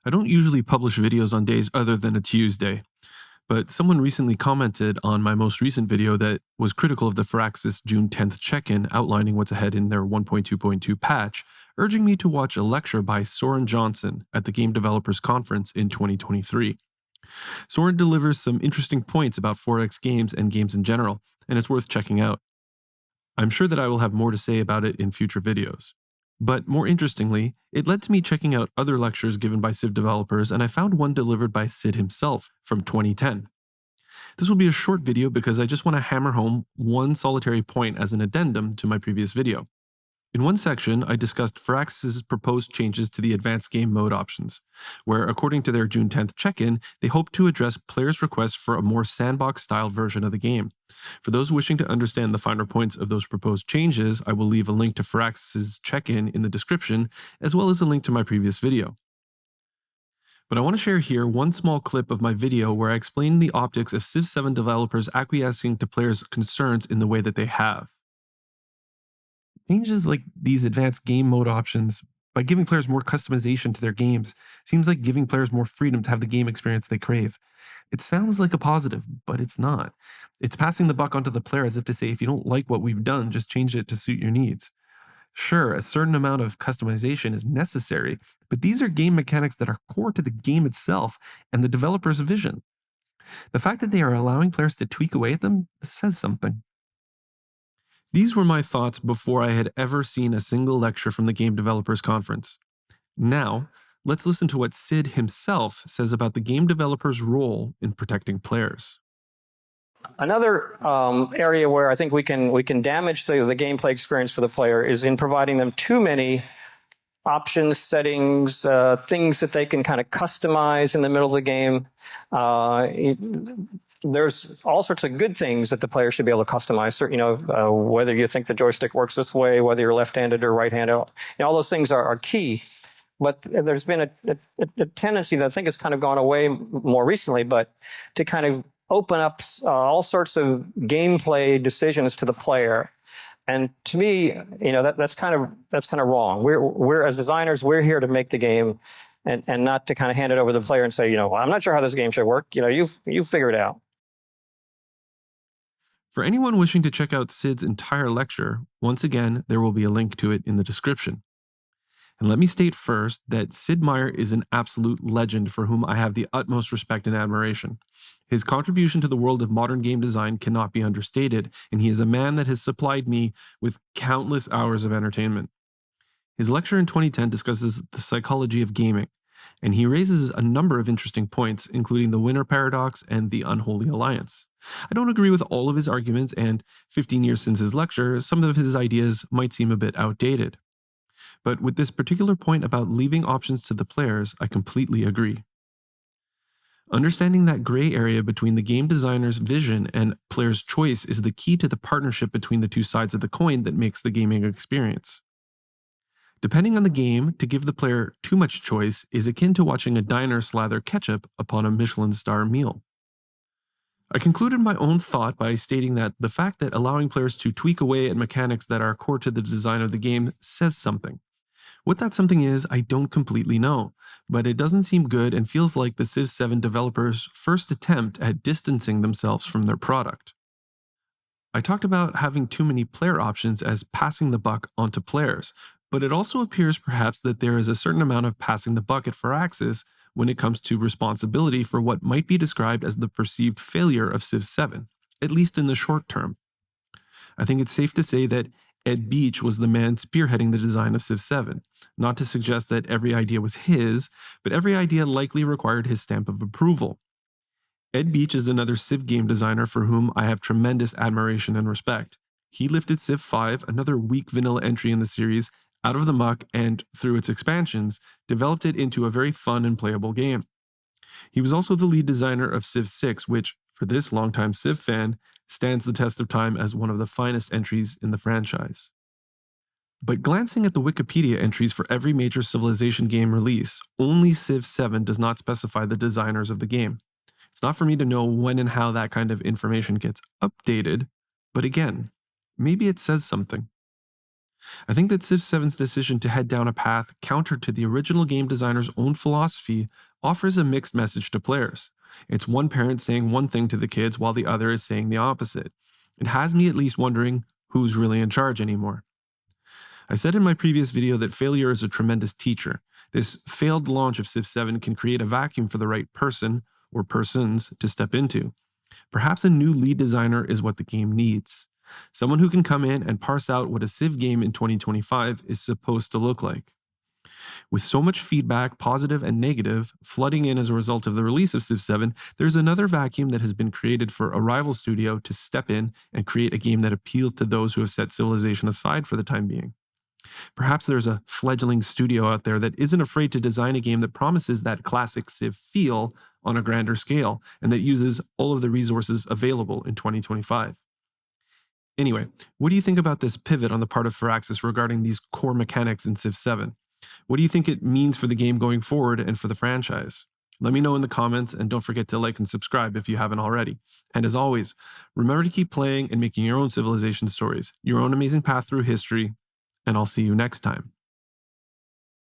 I don't usually publish videos on days other than a Tuesday, but someone recently commented on my most recent video that was critical of the Firaxis June 10th check-in outlining what's ahead in their 1.2.2 patch, urging me to watch a lecture by Soren Johnson at the Game Developers Conference in 2023. Soren delivers some interesting points about 4X games and games in general, and it's worth checking out. I'm sure that I will have more to say about it in future videos. But more interestingly, it led to me checking out other lectures given by Civ developers, and I found one delivered by Sid himself from 2010. This will be a short video because I just want to hammer home one solitary point as an addendum to my previous video. In one section, I discussed Firaxis' proposed changes to the advanced game mode options, where, according to their June 10th check-in, they hope to address players' requests for a more sandbox-style version of the game. For those wishing to understand the finer points of those proposed changes, I will leave a link to Firaxis' check-in in the description, as well as a link to my previous video. But I want to share here one small clip of my video where I explain the optics of Civ 7 developers acquiescing to players' concerns in the way that they have. Changes like these advanced game mode options, by giving players more customization to their games, seems like giving players more freedom to have the game experience they crave. It sounds like a positive, but it's not. It's passing the buck onto the player as if to say, if you don't like what we've done, just change it to suit your needs. Sure, a certain amount of customization is necessary, but these are game mechanics that are core to the game itself and the developer's vision. The fact that they are allowing players to tweak away at them says something. These were my thoughts before I had ever seen a single lecture from the Game Developers Conference. Now, let's listen to what Sid himself says about the game developer's role in protecting players. Another area where I think we can damage the gameplay experience for the player is in providing them too many options, settings, things that they can kind of customize in the middle of the game. There's all sorts of good things that the player should be able to customize. Whether you think the joystick works this way, whether you're left-handed or right-handed, all those things are key. But there's been a tendency that I think has kind of gone away more recently, but to kind of open up all sorts of gameplay decisions to the player. And to me, that's kind of wrong. We're as designers, we're here to make the game, and not to kind of hand it over to the player and say, well, I'm not sure how this game should work. You figure it out. For anyone wishing to check out Sid's entire lecture, once again, there will be a link to it in the description. And let me state first that Sid Meier is an absolute legend for whom I have the utmost respect and admiration. His contribution to the world of modern game design cannot be understated, and he is a man that has supplied me with countless hours of entertainment. His lecture in 2010 discusses the psychology of gaming, and he raises a number of interesting points, including the winner paradox and the unholy alliance. I don't agree with all of his arguments, and 15 years since his lecture, some of his ideas might seem a bit outdated. But with this particular point about leaving options to the players, I completely agree. Understanding that gray area between the game designer's vision and player's choice is the key to the partnership between the two sides of the coin that makes the gaming experience. Depending on the game, to give the player too much choice is akin to watching a diner slather ketchup upon a Michelin star meal. I concluded my own thought by stating that the fact that allowing players to tweak away at mechanics that are core to the design of the game says something. What that something is, I don't completely know, but it doesn't seem good and feels like the Civ 7 developers' first attempt at distancing themselves from their product. I talked about having too many player options as passing the buck onto players, but it also appears perhaps that there is a certain amount of passing the buck at Firaxis when it comes to responsibility for what might be described as the perceived failure of Civ 7, at least in the short term. I think it's safe to say that Ed Beach was the man spearheading the design of Civ 7, not to suggest that every idea was his, but every idea likely required his stamp of approval. Ed Beach is another Civ game designer for whom I have tremendous admiration and respect. He lifted Civ 5, another weak vanilla entry in the series, out of the muck and, through its expansions, developed it into a very fun and playable game. He was also the lead designer of Civ 6, which, for this longtime Civ fan, stands the test of time as one of the finest entries in the franchise. But glancing at the Wikipedia entries for every major Civilization game release, only Civ 7 does not specify the designers of the game. It's not for me to know when and how that kind of information gets updated, but again, maybe it says something. I think that Civ 7's decision to head down a path counter to the original game designer's own philosophy offers a mixed message to players. It's one parent saying one thing to the kids while the other is saying the opposite. It has me at least wondering who's really in charge anymore. I said in my previous video that failure is a tremendous teacher. This failed launch of Civ 7 can create a vacuum for the right person or persons to step into. Perhaps a new lead designer is what the game needs. Someone who can come in and parse out what a Civ game in 2025 is supposed to look like. With so much feedback, positive and negative, flooding in as a result of the release of Civ 7, there's another vacuum that has been created for a rival studio to step in and create a game that appeals to those who have set civilization aside for the time being. Perhaps there's a fledgling studio out there that isn't afraid to design a game that promises that classic Civ feel on a grander scale and that uses all of the resources available in 2025. Anyway, what do you think about this pivot on the part of Firaxis regarding these core mechanics in Civ 7? What do you think it means for the game going forward and for the franchise? Let me know in the comments, and don't forget to like and subscribe if you haven't already. And as always, remember to keep playing and making your own civilization stories, your own amazing path through history, and I'll see you next time.